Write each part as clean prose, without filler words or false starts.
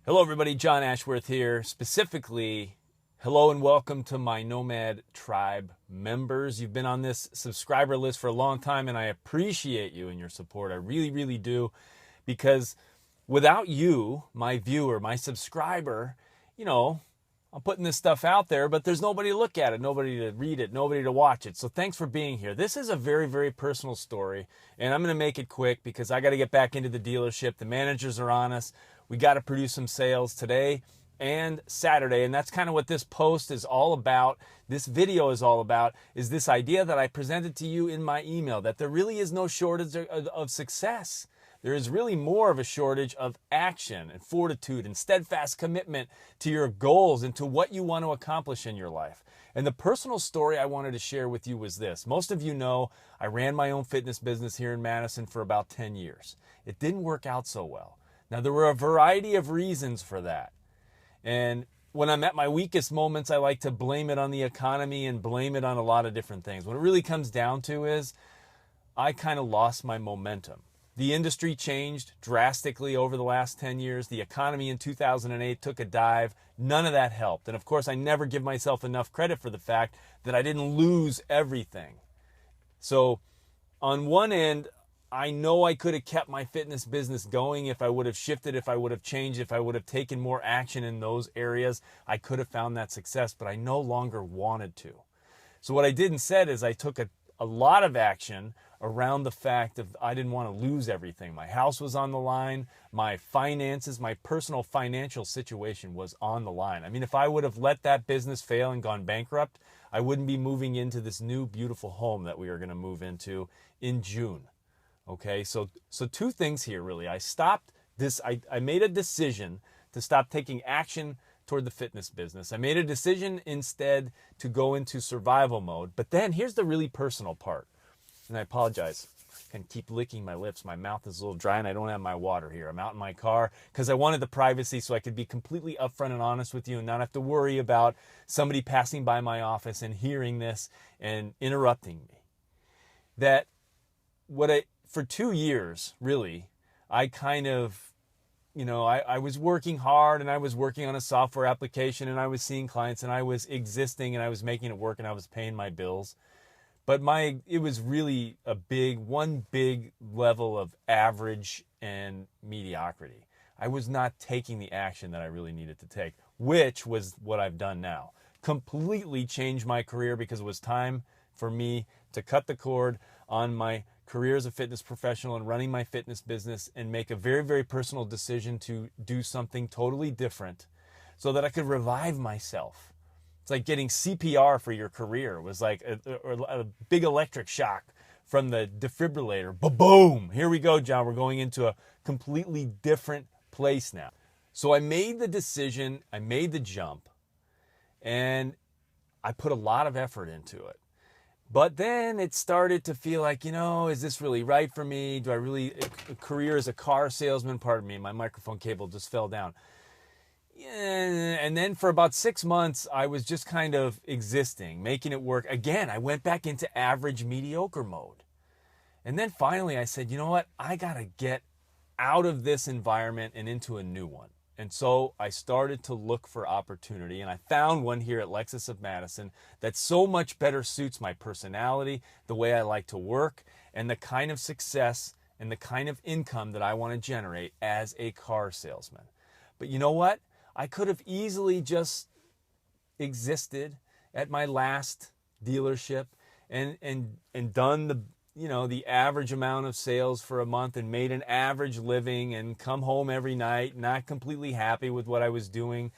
Hello everybody, John Ashworth here. Specifically, hello and welcome to my Nomad Tribe members. You've been on this subscriber list for a long time and I appreciate you and your support. I really, really do, because without you, my viewer, my subscriber, I'm putting this stuff out there, but there's nobody to look at it, nobody to read it, nobody to watch it. So thanks for being here. This is a very, very personal story, and I'm going to make it quick because I got to get back into the dealership. The managers are on us. We got to produce some sales today and Saturday, and that's kind of what this post is all about. This video is all about, is this idea that I presented to you in my email, that there really is no shortage of success. There is really more of a shortage of action and fortitude and steadfast commitment to your goals and to what you want to accomplish in your life. And the personal story I wanted to share with you was this. Most of you know I ran my own fitness business here in Madison for about 10 years. It didn't work out so well. Now, there were a variety of reasons for that. And when I'm at my weakest moments, I like to blame it on the economy and blame it on a lot of different things. What it really comes down to is I kind of lost my momentum. The industry changed drastically over the last 10 years. The economy in 2008 took a dive. None of that helped. And of course, I never give myself enough credit for the fact that I didn't lose everything. So on one end, I know I could have kept my fitness business going if I would have shifted, if I would have changed, if I would have taken more action in those areas. I could have found that success, but I no longer wanted to. So what I did instead is I took a lot of action around the fact of I didn't want to lose everything. My house was on the line. My finances, my personal financial situation was on the line. I mean, if I would have let that business fail and gone bankrupt, I wouldn't be moving into this new beautiful home that we are going to move into in June. Okay, so two things here really. I stopped this, I made a decision to stop taking action toward the fitness business. I made a decision instead to go into survival mode. But then here's the really personal part. And I apologize. I can keep licking my lips. My mouth is a little dry and I don't have my water here. I'm out in my car because I wanted the privacy so I could be completely upfront and honest with you and not have to worry about somebody passing by my office and hearing this and interrupting me. That for 2 years, really, I kind of, I was working hard and I was working on a software application and I was seeing clients and I was existing and I was making it work and I was paying my bills. But it was really one big level of average and mediocrity. I was not taking the action that I really needed to take, which was what I've done now. Completely changed my career because it was time for me to cut the cord on my career as a fitness professional and running my fitness business and make a very, very personal decision to do something totally different so that I could revive myself. It's like getting CPR for your career. It was like a big electric shock from the defibrillator. Ba-boom! Here we go, John. We're going into a completely different place now. So I made the decision, I made the jump, and I put a lot of effort into it. But then it started to feel like, is this really right for me? Do I really, a career as a car salesman, pardon me, my microphone cable just fell down. And then for about 6 months, I was just kind of existing, making it work. Again, I went back into average, mediocre mode. And then finally I said, you know what? I got to get out of this environment and into a new one. And so I started to look for opportunity, and I found one here at Lexus of Madison that so much better suits my personality, the way I like to work, and the kind of success and the kind of income that I want to generate as a car salesman. But you know what? I could have easily just existed at my last dealership and done the average amount of sales for a month and made an average living and come home every night, not completely happy with what I was doing,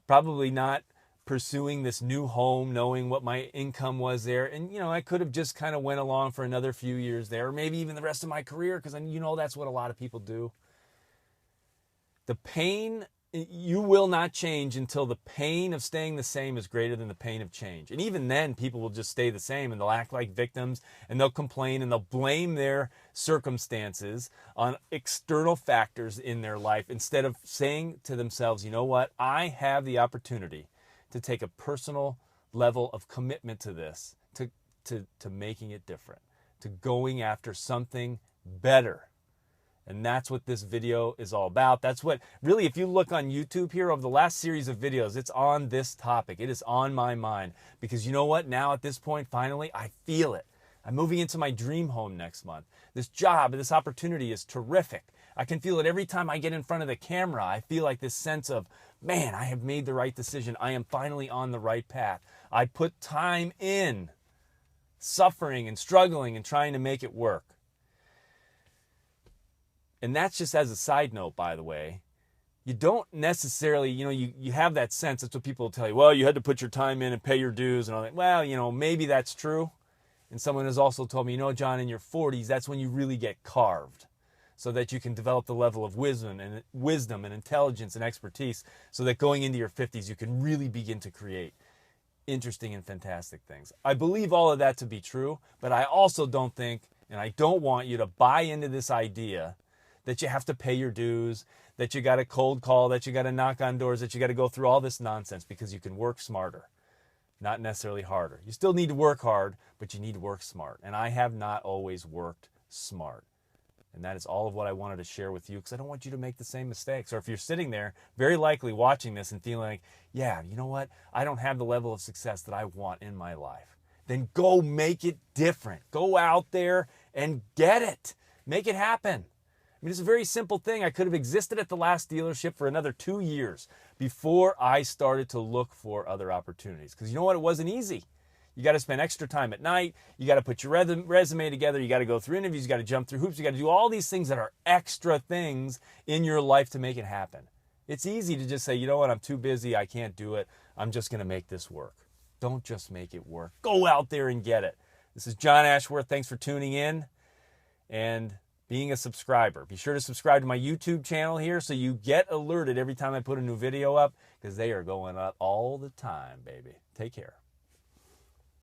probably not pursuing this new home, knowing what my income was there. And, I could have just kind of went along for another few years there, or maybe even the rest of my career, because that's what a lot of people do. The pain, you will not change until the pain of staying the same is greater than the pain of change. And even then, people will just stay the same and they'll act like victims and they'll complain and they'll blame their circumstances on external factors in their life instead of saying to themselves, you know what, I have the opportunity to take a personal level of commitment to this, to making it different, to going after something better. And that's what this video is all about. That's what, really, if you look on YouTube here over the last series of videos, it's on this topic. It is on my mind. Because you know what? Now at this point, finally, I feel it. I'm moving into my dream home next month. This job, this opportunity is terrific. I can feel it every time I get in front of the camera. I feel like this sense of, man, I have made the right decision. I am finally on the right path. I put time in, suffering and struggling and trying to make it work. And that's just as a side note, by the way. You don't necessarily, you have that sense. That's what people will tell you. Well, you had to put your time in and pay your dues and all that. Well, maybe that's true. And someone has also told me, John, in your 40s, that's when you really get carved, so that you can develop the level of wisdom and intelligence and expertise, so that going into your 50s, you can really begin to create interesting and fantastic things. I believe all of that to be true, but I also don't think, and I don't want you to buy into this idea that you have to pay your dues, that you got to cold call, that you got to knock on doors, that you got to go through all this nonsense, because you can work smarter, not necessarily harder. You still need to work hard, but you need to work smart. And I have not always worked smart. And that is all of what I wanted to share with you, because I don't want you to make the same mistakes. Or if you're sitting there, very likely watching this and feeling like, yeah, you know what? I don't have the level of success that I want in my life. Then go make it different. Go out there and get it. Make it happen. It's a very simple thing. I could have existed at the last dealership for another 2 years before I started to look for other opportunities. Because you know what? It wasn't easy. You got to spend extra time at night. You got to put your resume together. You got to go through interviews. You got to jump through hoops. You got to do all these things that are extra things in your life to make it happen. It's easy to just say, you know what? I'm too busy. I can't do it. I'm just going to make this work. Don't just make it work. Go out there and get it. This is John Ashworth. Thanks for tuning in and being a subscriber. Be sure to subscribe to my YouTube channel here so you get alerted every time I put a new video up, because they are going up all the time, baby. Take care.